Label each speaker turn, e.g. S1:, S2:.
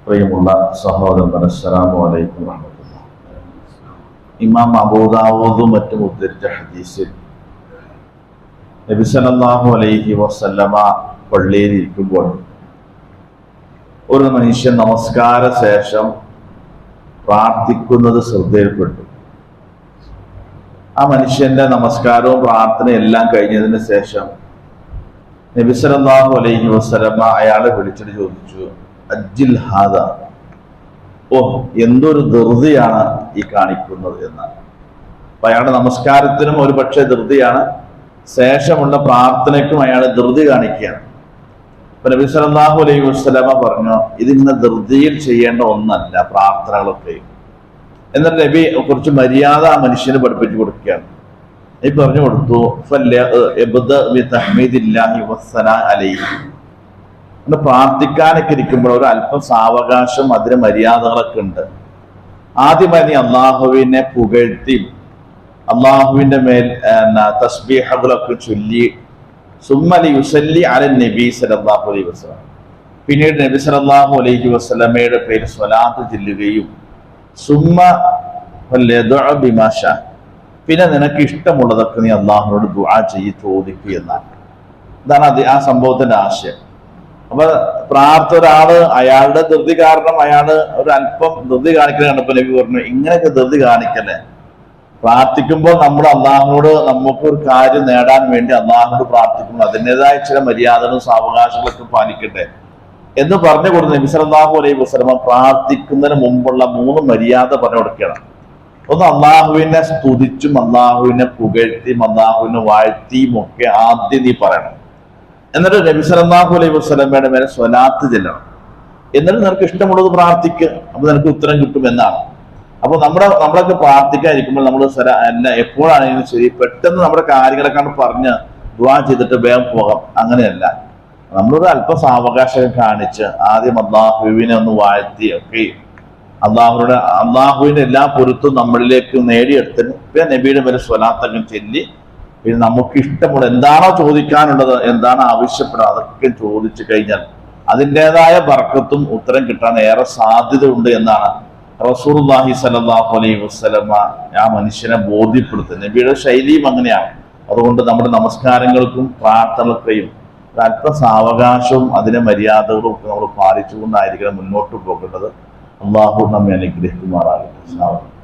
S1: പ്രിയമുള്ള സഹോദരൻ, അസ്സലാമു അലൈക്കും വറഹ്മത്തുള്ളാഹി. ഇമാം അബൂ ദാവൂദും മറ്റും ഉദ്ധരിച്ച ഹദീസിൽ നബി സല്ലല്ലാഹു അലൈഹി വസല്ലമ പള്ളിയിൽ ഇരിക്കുമ്പോൾ ഒരു മനുഷ്യൻ നമസ്കാര ശേഷം പ്രാർത്ഥിക്കുന്നത് ശ്രദ്ധയിൽപ്പെട്ടു. ആ മനുഷ്യന്റെ നമസ്കാരവും പ്രാർത്ഥനയും എല്ലാം കഴിഞ്ഞതിന് ശേഷം നബി സല്ലല്ലാഹു അലൈഹി വസല്ലമ അയാളെ വിളിച്ചിട്ട് ചോദിച്ചു, അജ്ജിൽ ഹാദ, ഓ എന്തൊരു ധൃതിയാണ് ഈ കാണിക്കുന്നത് എന്നാണ്. അപ്പൊ അയാളുടെ നമസ്കാരത്തിനും ഒരു പക്ഷേ ധൃതിയാണ്, ശേഷമുള്ള പ്രാർത്ഥനയ്ക്കും അയാൾ ധൃതി കാണിക്കുകയാണ്. അപ്പൊ നബി സല്ലല്ലാഹു അലൈഹി വസല്ലമ പറഞ്ഞു, ഇതിങ്ങനെ ധൃതിയിൽ ചെയ്യേണ്ട ഒന്നല്ല പ്രാർത്ഥനകളൊക്കെയും. എന്നിട്ട് നബി കുറച്ച് മര്യാദ ആ മനുഷ്യന് പഠിപ്പിച്ചു കൊടുക്കുകയാണ്. നബി പറഞ്ഞു കൊടുത്തു, പ്രാർത്ഥിക്കാനൊക്കെ ഇരിക്കുമ്പോൾ ഒരു അല്പം സാവകാശം, അതിന് മര്യാദകളൊക്കെ ഉണ്ട്. ആദ്യമായി നീ അള്ളാഹുവിനെ പുകഴ്ത്തി അള്ളാഹുവിന്റെ മേൽ തസ്ബീഹകളൊക്കെ ചൊല്ലി സുമ്മലി യുസല്ലി അലൻ നബി സല്ലല്ലാഹു അലൈഹി വസല്ലം, പിന്നീട് നബി സല്ലല്ലാഹു അലൈഹി വസല്ലമയുടെ പേരിൽ സ്വലാത്ത് ചൊല്ലുകയും സുമ്മ ബിമാശാ, പിന്നെ നിനക്ക് ഇഷ്ടമുള്ളതൊക്കെ നീ അള്ളാഹുവിനോട് ദുആ ചെയ്ത് ചോദിക്കുക എന്നാണ്. ഇതാണ് ആ സംഭവത്തിന്റെ ആശയം. അപ്പൊ ഒരാള് അയാളുടെ ധൃതി കാരണം അയാള് ഒരു അല്പം ധൃതി കാണിക്കുന്നത് കണ്ടപ്പോ നബി പറഞ്ഞു, ഇങ്ങനെയൊക്കെ ധൃതി കാണിക്കല്ലേ. പ്രാർത്ഥിക്കുമ്പോൾ നമ്മൾ അള്ളാഹുനോട് നമുക്കൊരു കാര്യം നേടാൻ വേണ്ടി അള്ളാഹുനോട് പ്രാർത്ഥിക്കുമ്പോൾ അതിൻ്റെതായ ചില മര്യാദകളും സാവകാശങ്ങളൊക്കെ പാലിക്കട്ടെ എന്ന് പറഞ്ഞു കൊടുത്ത് നബി സല്ലല്ലാഹു അലൈഹി വസല്ലം പ്രാർത്ഥിക്കുന്നതിന് മുമ്പുള്ള 3 മര്യാദ പറഞ്ഞു കൊടുക്കണം. ഒന്ന്, അള്ളാഹുവിനെ സ്തുതിച്ചും അള്ളാഹുവിനെ പുകഴ്ത്തിയും അള്ളാഹുവിനെ വാഴ്ത്തിയും ഒക്കെ ആദ്യം നീ പറയണം. എന്നിട്ട് നബി സല്ലല്ലാഹു അലൈഹി വസല്ലമയുടെ മേലെ സ്വലാത്ത് ചെല്ലണം. എന്നിട്ട് നിനക്ക് ഇഷ്ടമുള്ളത് പ്രാർത്ഥിക്കുക, അപ്പൊ നിനക്ക് ഉത്തരം കിട്ടും എന്നാണ്. അപ്പൊ നമ്മളൊക്കെ പ്രാർത്ഥിക്കാതിരിക്കുമ്പോൾ നമ്മൾ എപ്പോഴാണെങ്കിലും ശരി പെട്ടെന്ന് നമ്മുടെ കാര്യങ്ങളൊക്കെ പറഞ്ഞ് ദുആ ചെയ്തിട്ട് വേഗം പോകാം. അങ്ങനെയല്ല, നമ്മളൊരു അല്പ സാവകാശം കാണിച്ച് ആദ്യം അള്ളാഹുവിനെ ഒന്ന് വാഴ്ത്തി ഒക്കെ അള്ളാഹുവിന്റെ എല്ലാ പൊരുത്തും നമ്മളിലേക്ക് നേടിയെടുത്തിന് പിന്നെ നബിയുടെ മേലെ സ്വലാത്തൊക്കെ ചൊല്ലി പിന്നെ നമുക്ക് ഇഷ്ടമുള്ള എന്താണോ ചോദിക്കാനുള്ളത്, എന്താണ് ആവശ്യപ്പെടുക, അതൊക്കെ ചോദിച്ചു കഴിഞ്ഞാൽ അതിൻ്റെതായ ബർക്കത്തും ഉത്തരം കിട്ടാൻ ഏറെ സാധ്യത ഉണ്ട് എന്നാണ് റസൂലുള്ളാഹി സ്വല്ലല്ലാഹു അലൈഹി വസല്ലമ ആ മനുഷ്യനെ ബോധ്യപ്പെടുത്തുന്നത്. നബിയുടെ ശൈലിയും അങ്ങനെയാണ്. അതുകൊണ്ട് നമ്മുടെ നമസ്കാരങ്ങൾക്കും പ്രാർത്ഥനകൾക്കും അല്പ സാവകാശവും അതിന്റെ മര്യാദകളും ഒക്കെ നമ്മൾ പാലിച്ചുകൊണ്ടായിരിക്കണം മുന്നോട്ട് പോകേണ്ടത്. അള്ളാഹു നമ്മെ അനുഗ്രഹിക്കുമാറാകട്ടെ.